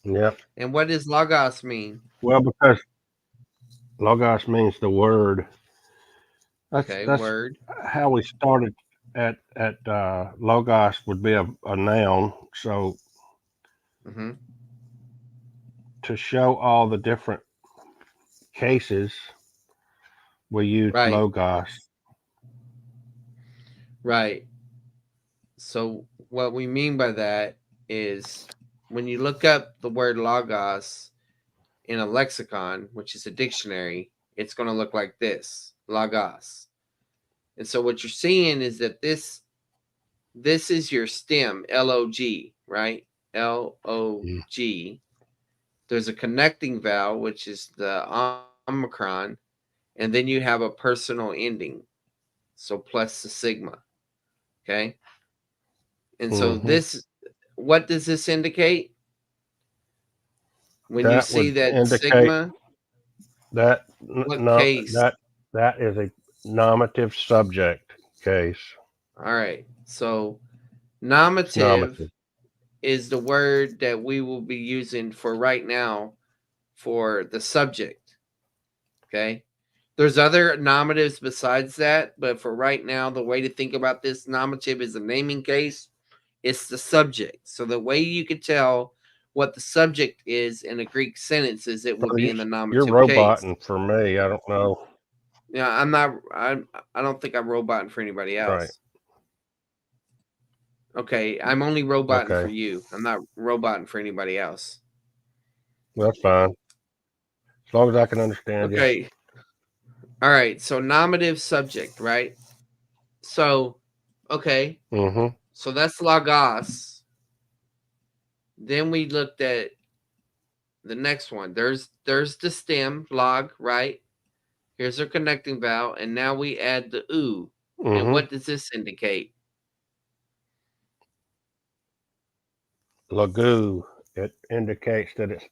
Yep. And what does logos mean? Well, because logos means the word. Okay, That's word. how we started at logos would be a noun. So Mm-hmm. to show all the different cases, we use Right, logos. right. So what we mean by that is when you look up the word logos in a lexicon, which is a dictionary, it's going to look like this, logos. And so what you're seeing is that this is your stem, log, right? Log. There's a connecting vowel, which is the omicron, and then you have a personal ending, so plus the sigma. Okay, and so Hmm. this, what does this indicate? When you That see would that indicate sigma, that what no case? that is a nominative subject case. All right, so It's nominative nominative. is the word that we will be using for right now for the subject. Okay. There's other nominatives besides that, but for right now, the way to think about this nominative is a naming case. It's the subject. So the way you can tell what the subject is in a Greek sentence is it will Well, be in the you're nominative case. roboting for me. I don't know. Yeah, I'm not. I don't think I'm roboting for anybody Right. else. Okay, I'm only roboting for Okay. you. I'm not roboting for anybody else. Well, that's fine. As long as I can understand you. Okay. All right. So nominative subject, right? So, okay. Hmm. So that's logos. Then we looked at the next one. There's the stem log, right? Here's our connecting vowel, and now we add the oo. And Hmm. what does this indicate? Lagu. It indicates that it's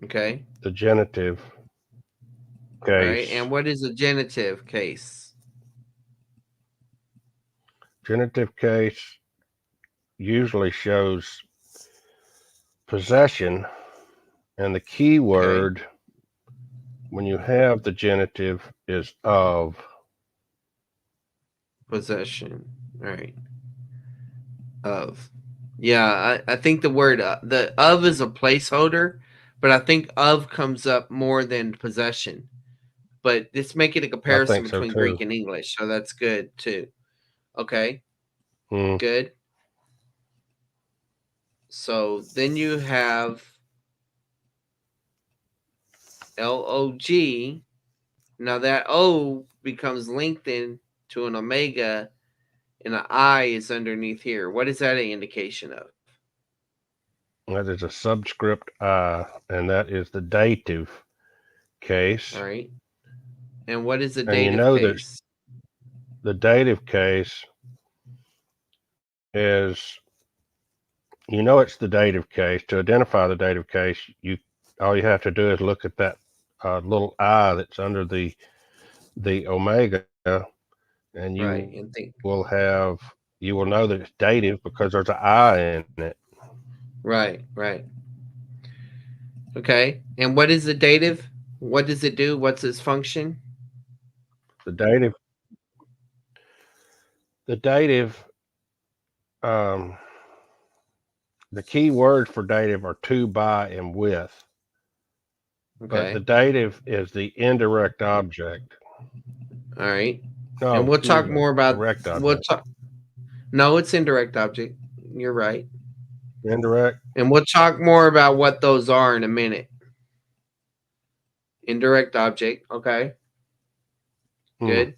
Okay. the genitive All right. case. And what is a genitive case? Genitive case usually shows possession, and the key Okay. word when you have the genitive is of. Possession. All right. Of. Yeah, I think the of is a placeholder, but I think of comes up more than possession. But let's make it a I comparison think so between too. Greek and English, so that's good too. Okay, Mm. good. So then you have log. Now that O becomes lengthened to an omega, and an I is underneath here. What is that an indication of? That is a subscript I, and that is the dative All case. right. And what is a And you dative know that case? the dative case is, you know, it's the dative case. To identify the dative case, you all you have to do is look at that little I that's under the omega, and Right. And think. you will know that it's dative because there's an I in it. Right. Right. Okay. And what is the dative? What does it do? What's its function? The dative, the dative, um, the key words for dative are to, by, and with. But the Okay. dative is the indirect object. All right. And No, we'll excuse talk me, more about. direct We'll object. talk. No, it's indirect object. You're right. Indirect. And we'll talk more about what those are in a minute. Indirect object. Okay. Hmm. Good.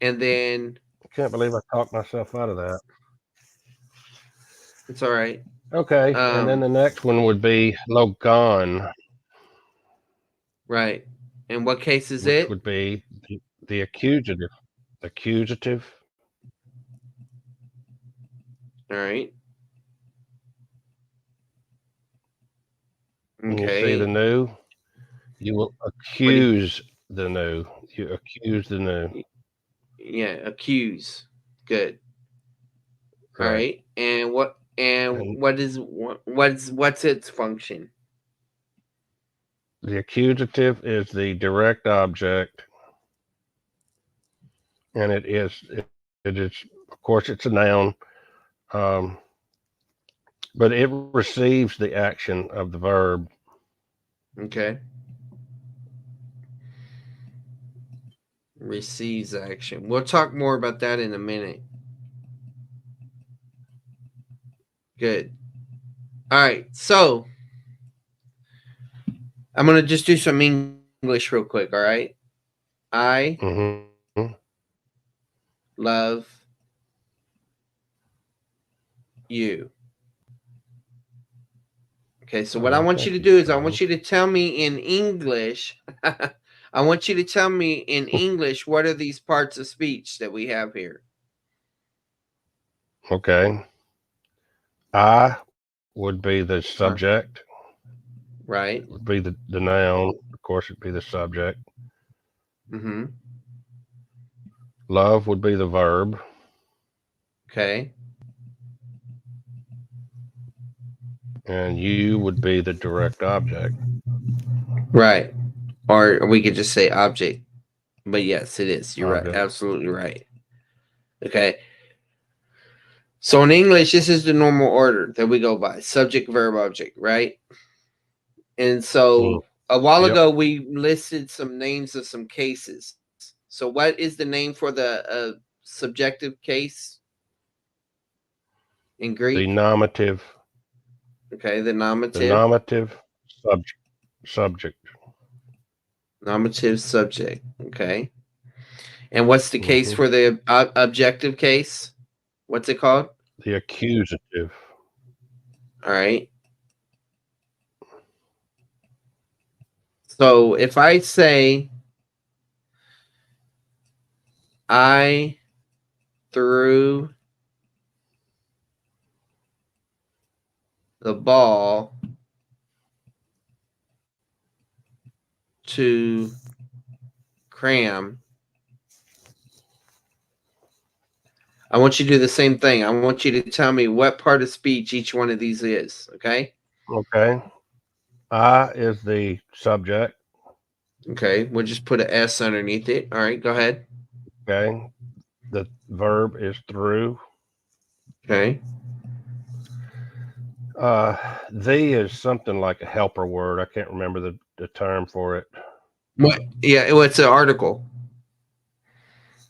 And then I can't believe I talked myself out of that. it's all right. Okay, and then Um, the next one would be logon, right. And what case is which it? would be the accusative. Accusative. All right. And you see the Okay. new, you will What do you, accuse the new. You accuse the new. yeah, accuse. Good. All Right. right. And what? And And what's its function? the accusative is the direct object, and it is, of course, it's a noun, um, but it receives the action of the verb. Okay. Receives action. We'll talk more about that in a minute. Good. All right. So I'm gonna just do some English real quick. All right. I Mm-hmm. love you. Okay. So what I want you Thank to you, do is I want James. you to tell me in English. I want you to tell me in English what are these parts of speech that we have here. Okay. I would be the Uh, subject, right. would be the noun. Of course, it'd be the subject. Mm-hmm. Love would be the verb, Okay. and you would be the direct object. Right. Or we could just say object. But yes, it is. You're right. Object. Absolutely right. Okay. So in English, this is the normal order that we go by: subject, verb, object, right? And Mm. so a while Yep. ago, we listed some names of some cases. So what is the name for the subjective case in The Greek? nominative, Okay, the the nominative, nominative subject. nominative subject. Okay. And what's the case Hmm. for the objective case? What's it called? The accusative. All right. So if I say I threw the ball to Cram, I want you to do the same thing. I want you to tell me what part of speech each one of these is. Okay. Okay. I is the subject. Okay. We'll just put an S underneath it. All right. Go ahead. Okay. The verb is through. Okay. Uh, the is something like a helper word. I can't remember the term for it. What? Yeah. Well, it's an article,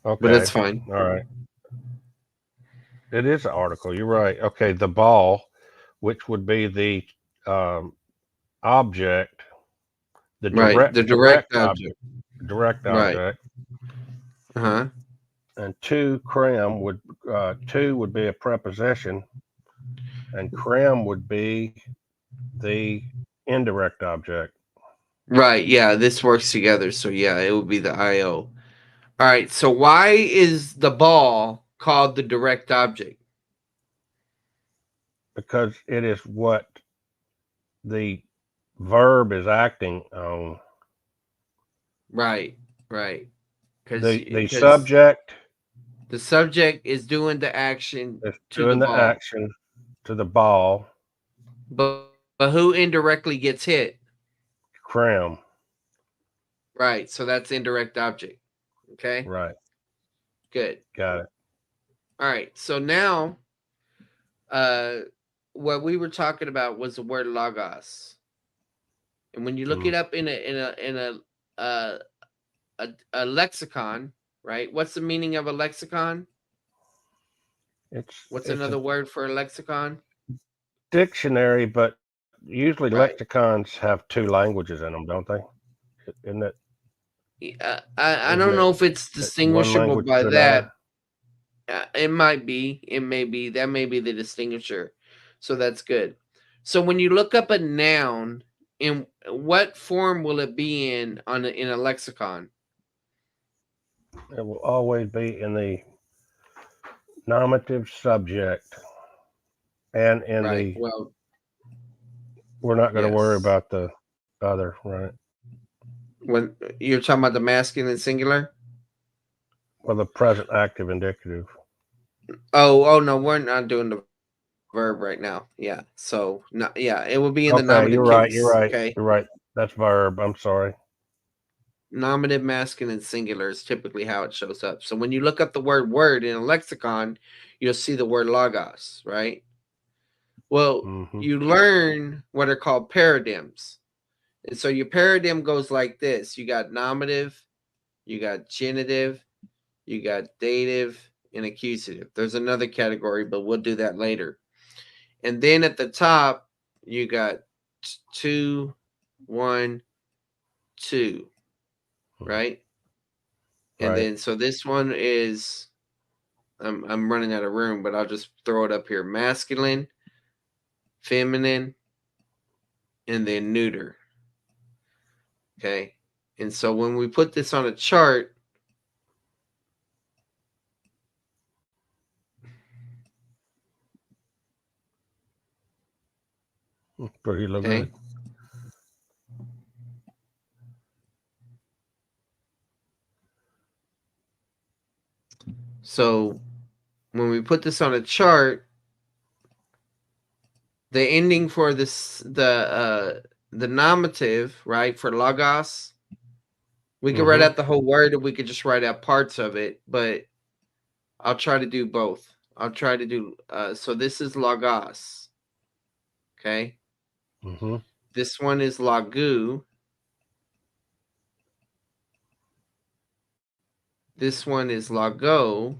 but that's Okay. fine. All right. It is an article. You're right. Okay. The ball, which would be the um, object, the Right. The direct direct object. object, direct Right. object, Uh huh. and two would be a preposition, and cram would be the indirect object. Right. Yeah. This works together. So yeah, it would be the IO. All right. So why is the ball called the direct object? Because it is what the verb is acting on. Right. Right. The Because subject the subject is doing the action is to the doing the ball, action to the ball, but who indirectly gets hit? cram. Right. So that's indirect object. Okay. Right. Good. Got it. All right. So now, uh, what we were talking about was the word logos, and when you look Mm. it up uh, a lexicon, right? What's the meaning of a lexicon? What's It's another a word for a lexicon? dictionary, but usually Right. lexicons have two languages in them, don't they? Isn't it? I Isn't don't it know if it's one distinguishable language by to that. another? It might be. It may be. That may be the distinguisher. So that's good. So when you look up a noun, in what form will it be in a lexicon? It will always be in the nominative subject, and in Right. the Well, we're not going to worry yes. about the other, right? When you're talking about the masculine singular. Well, the present active indicative. Oh, no, we're not doing the verb right now. Yeah. So not yeah, it would be in the Okay, you're nominative right. You're case. right. Okay. You're right. That's verb. I'm sorry. Nominative, masculine, singular is typically how it shows up. So when you look up the word in a lexicon, you'll see the word logos, right? Well, Mm-hmm. you learn what are called paradigms. And so your paradigm goes like this. You got nominative, you got genitive, you got dative, and accusative. There's another category, but we'll do that later. And then at the top, you got two, one, two, right? And Right. then so this one is I'm running out of room, but I'll just throw it up here. Masculine, feminine, and then neuter. Okay. And so when we put this on a chart, Pretty look okay. good. So when we put this on a chart, the ending for the nominative, right, for logos, we could write Mm-hmm. out the whole word or we could just write out parts of it, but I'll try to do both. I'll try to do so this is logos, okay? Mm-hmm. This one is lagu. This one is lago,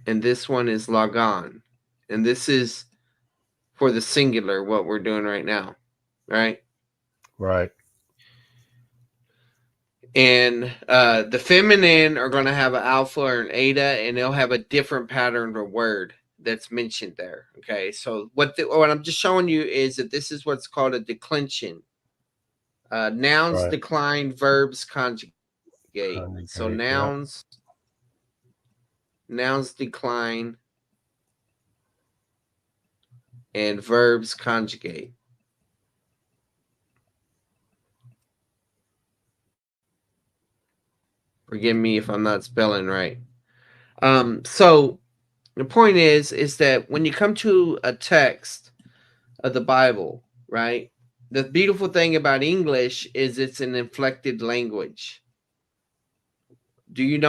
and this one is logon. And this is for the singular, what we're doing right now, right? Right. And the feminine are going to have an alpha or an eta, and they'll have a different pattern or word that's mentioned there. Okay, so what I'm just showing you is that this is what's called a declension. Nouns Right. decline, verbs conjugate. So Conjugate. Yep. nouns decline, and verbs conjugate. Forgive me if I'm not spelling right. So the point is that when you come to a text of the Bible, right? The beautiful thing about English is it's an inflected language. Do you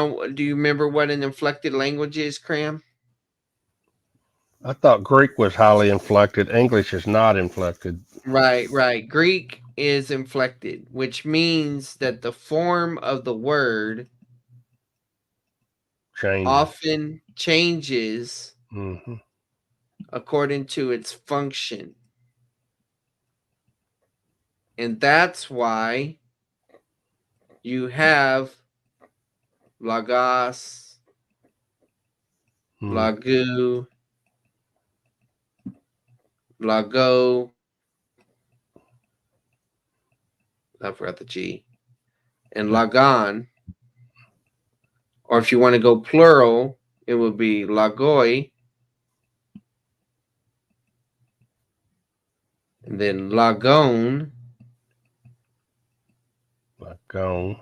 remember what an inflected language is, Cram? I thought Greek was highly inflected. English is not inflected. Right, right. Greek is inflected, which means that the form of the word Changes. often changes Mm-hmm. according to its function. And that's why you have logos, Mm. lagu, lago, I forgot the G, and lagon. Or if you want to go plural, it would be lagoi, and then lagon, Lagon.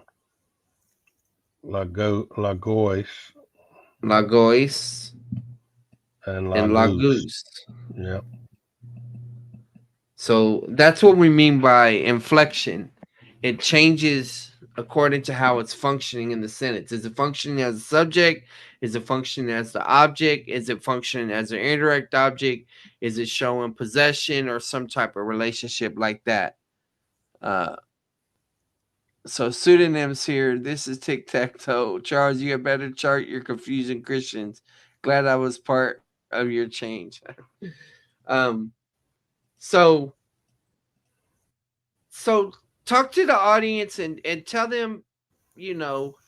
Lagois, lagois, and and Lagoose. lagus. Yep. So that's what we mean by inflection. It changes according to how it's functioning in the sentence. Is it functioning as a subject? Is it functioning as the object? Is it functioning as an indirect object? Is it showing possession or some type of relationship like that? Uh, so pseudonyms here. This is tic tac toe. Charles, you had better chart. You're confusing Christians. Glad I was part of your change. um, so so talk to the audience and tell them,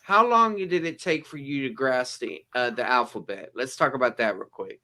how long did it take for you to grasp the alphabet? Let's talk about that real quick.